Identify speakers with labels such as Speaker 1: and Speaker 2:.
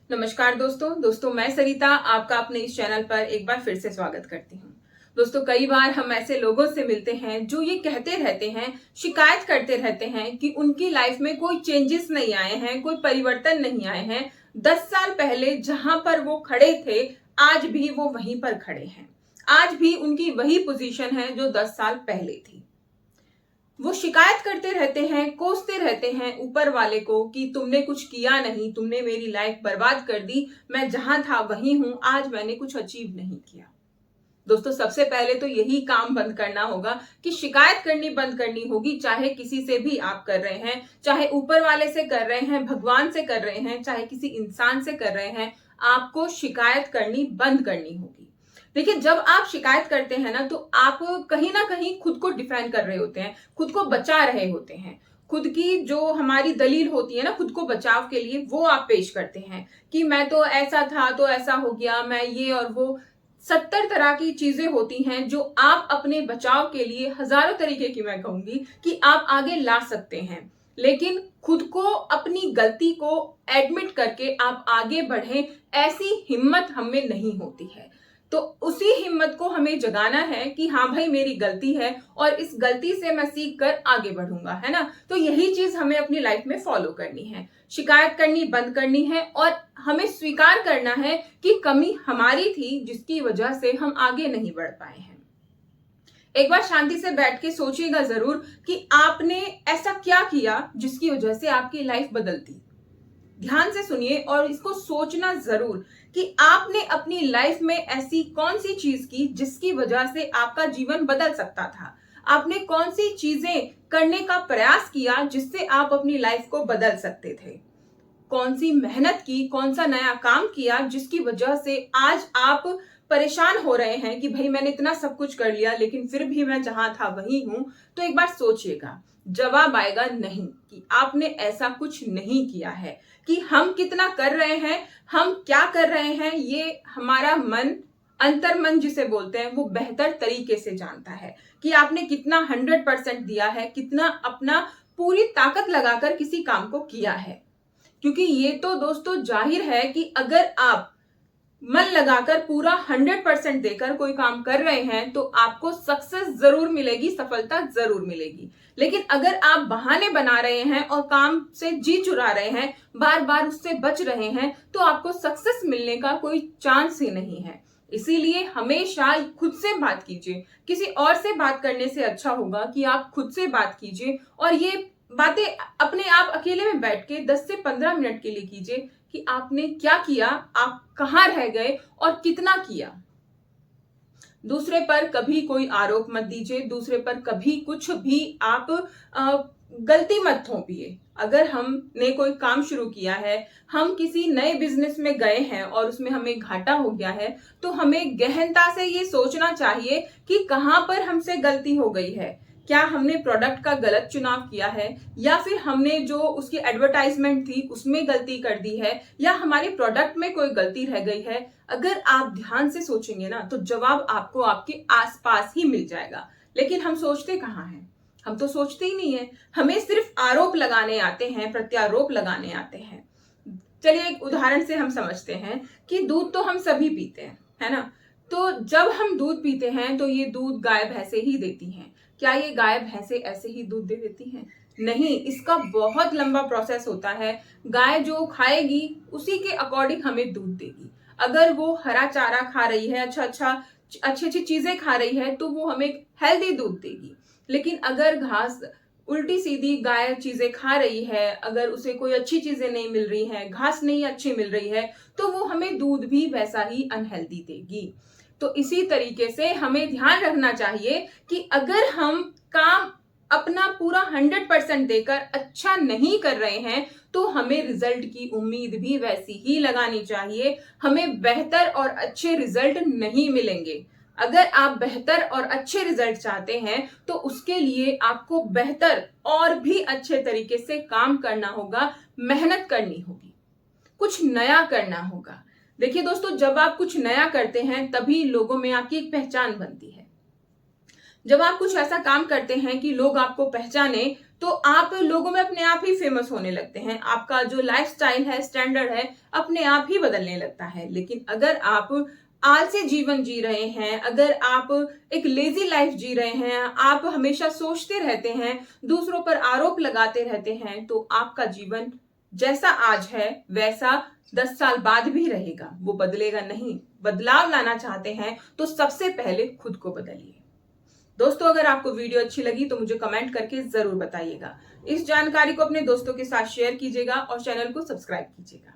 Speaker 1: नमस्कार दोस्तों मैं सरिता आपका अपने इस चैनल पर एक बार फिर से स्वागत करती हूँ। दोस्तों कई बार हम ऐसे लोगों से मिलते हैं जो ये कहते रहते हैं, शिकायत करते रहते हैं कि उनकी लाइफ में कोई चेंजेस नहीं आए हैं, कोई परिवर्तन नहीं आए हैं। 10 साल पहले जहां पर वो खड़े थे, आज भी वो वहीं पर खड़े हैं। आज भी उनकी वही पोजीशन है जो 10 साल पहले थी। वो शिकायत करते रहते हैं, कोसते रहते हैं ऊपर वाले को कि तुमने कुछ किया नहीं, तुमने मेरी लाइफ बर्बाद कर दी, मैं जहां था वहीं हूं, आज मैंने कुछ अचीव नहीं किया। दोस्तों सबसे पहले तो यही काम बंद करना होगा कि शिकायत करनी बंद करनी होगी। चाहे किसी से भी आप कर रहे हैं, चाहे ऊपर वाले से कर रहे हैं, भगवान से कर रहे हैं, चाहे किसी इंसान से कर रहे हैं, आपको शिकायत करनी बंद करनी होगी। देखिए जब आप शिकायत करते हैं ना, तो आप कहीं ना कहीं खुद को डिफेंड कर रहे होते हैं, खुद को बचा रहे होते हैं। खुद की जो हमारी दलील होती है ना, खुद को बचाव के लिए, वो आप पेश करते हैं कि मैं तो ऐसा था तो ऐसा हो गया, मैं ये और वो। 70 तरह की चीजें होती हैं जो आप अपने बचाव के लिए, हजारों तरीके की मैं कहूंगी कि आप आगे ला सकते हैं। लेकिन खुद को, अपनी गलती को एडमिट करके आप आगे बढ़ें, ऐसी हिम्मत हमें नहीं होती है। तो उसी हिम्मत को हमें जगाना है कि हाँ भाई मेरी गलती है और इस गलती से मैं सीख कर आगे बढ़ूंगा, है ना। तो यही चीज हमें अपनी लाइफ में फॉलो करनी है। शिकायत करनी बंद करनी है और हमें स्वीकार करना है कि कमी हमारी थी जिसकी वजह से हम आगे नहीं बढ़ पाए हैं। एक बार शांति से बैठ के सोचिएगा जरूर कि आपने ऐसा क्या किया जिसकी वजह से आपकी लाइफ बदलती। ध्यान से सुनिए और इसको सोचना जरूर कि आपने अपनी लाइफ में ऐसी कौन सी चीज की जिसकी वजह से आपका जीवन बदल सकता था। आपने कौन सी चीजें करने का प्रयास किया जिससे आप अपनी लाइफ को बदल सकते थे। कौन सी मेहनत की, कौन सा नया काम किया जिसकी वजह से आज आप परेशान हो रहे हैं कि भाई मैंने इतना सब कुछ कर लिया लेकिन फिर भी मैं जहां था वहीं हूं। तो एक बार सोचिएगा, जवाब आएगा नहीं, कि आपने ऐसा कुछ नहीं किया है। कि हम कितना कर रहे हैं, हम क्या कर रहे हैं, ये हमारा मन, अंतर मन जिसे बोलते हैं, वो बेहतर तरीके से जानता है कि आपने कितना 100% दिया है, कितना अपना पूरी ताकत लगाकर किसी काम को किया है। क्योंकि ये तो दोस्तों जाहिर है कि अगर आप मन लगाकर पूरा 100% देकर कोई काम कर रहे हैं तो आपको सक्सेस जरूर मिलेगी, सफलता जरूर मिलेगी। लेकिन अगर आप बहाने बना रहे हैं और काम से जी चुरा रहे हैं, बार बार उससे बच रहे हैं, तो आपको सक्सेस मिलने का कोई चांस ही नहीं है। इसीलिए हमेशा खुद से बात कीजिए। किसी और से बात करने से अच्छा होगा कि आप खुद से बात कीजिए और ये बातें अपने आप अकेले में बैठ के 10 से 15 मिनट के लिए कीजिए कि आपने क्या किया, आप कहां रह गए और कितना किया। दूसरे पर कभी कोई आरोप मत दीजिए, दूसरे पर कभी कुछ भी आप गलती मत थोपिए। अगर हमने कोई काम शुरू किया है, हम किसी नए बिजनेस में गए हैं और उसमें हमें घाटा हो गया है, तो हमें गहनता से ये सोचना चाहिए कि कहां पर हमसे गलती हो गई है। क्या हमने प्रोडक्ट का गलत चुनाव किया है, या फिर हमने जो उसकी एडवर्टाइजमेंट थी उसमें गलती कर दी है, या हमारे प्रोडक्ट में कोई गलती रह गई है। अगर आप ध्यान से सोचेंगे ना, तो जवाब आपको आपके आसपास ही मिल जाएगा। लेकिन हम सोचते कहाँ हैं? हम तो सोचते ही नहीं है। हमें सिर्फ आरोप लगाने आते हैं, प्रत्यारोप लगाने आते हैं। चलिए एक उदाहरण से हम समझते हैं कि दूध तो हम सभी पीते हैं, है ना। तो जब हम दूध पीते हैं तो ये दूध गाय भैंसे ही देती हैं। क्या ये गाय भैंसे ऐसे ही दूध दे देती हैं? नहीं, इसका बहुत लंबा प्रोसेस होता है। गाय जो खाएगी उसी के अकॉर्डिंग हमें दूध देगी। अगर वो हरा चारा खा रही है, अच्छी अच्छी चीजें खा रही है, तो वो हमें हेल्दी दूध देगी। लेकिन अगर घास, उल्टी सीधी गाय चीजें खा रही है, अगर उसे कोई अच्छी चीजें नहीं मिल रही हैं, घास नहीं अच्छी मिल रही है, तो वो हमें दूध भी वैसा ही अनहेल्दी देगी। तो इसी तरीके से हमें ध्यान रखना चाहिए कि अगर हम काम अपना पूरा 100% देकर अच्छा नहीं कर रहे हैं, तो हमें रिजल्ट की उम्मीद भी वैसी ही लगानी चाहिए। हमें बेहतर और अच्छे रिजल्ट नहीं मिलेंगे। अगर आप बेहतर और अच्छे रिजल्ट चाहते हैं, तो उसके लिए आपको बेहतर और भी अच्छे तरीके से काम करना होगा, मेहनत करनी होगी, कुछ नया करना होगा। देखिए दोस्तों, जब आप कुछ नया करते हैं तभी लोगों में आपकी एक पहचान बनती है। जब आप कुछ ऐसा काम करते हैं कि लोग आपको पहचाने, तो आप लोगों में अपने आप ही फेमस होने लगते हैं। आपका जो लाइफस्टाइल है, स्टैंडर्ड है, अपने आप ही बदलने लगता है। लेकिन अगर आप आलसी जीवन जी रहे हैं, अगर आप एक लेजी लाइफ जी रहे हैं, आप हमेशा सोचते रहते हैं, दूसरों पर आरोप लगाते रहते हैं, तो आपका जीवन जैसा आज है वैसा 10 साल बाद भी रहेगा, वो बदलेगा नहीं। बदलाव लाना चाहते हैं तो सबसे पहले खुद को बदलिए। दोस्तों, अगर आपको वीडियो अच्छी लगी तो मुझे कमेंट करके जरूर बताइएगा। इस जानकारी को अपने दोस्तों के साथ शेयर कीजिएगा और चैनल को सब्सक्राइब कीजिएगा।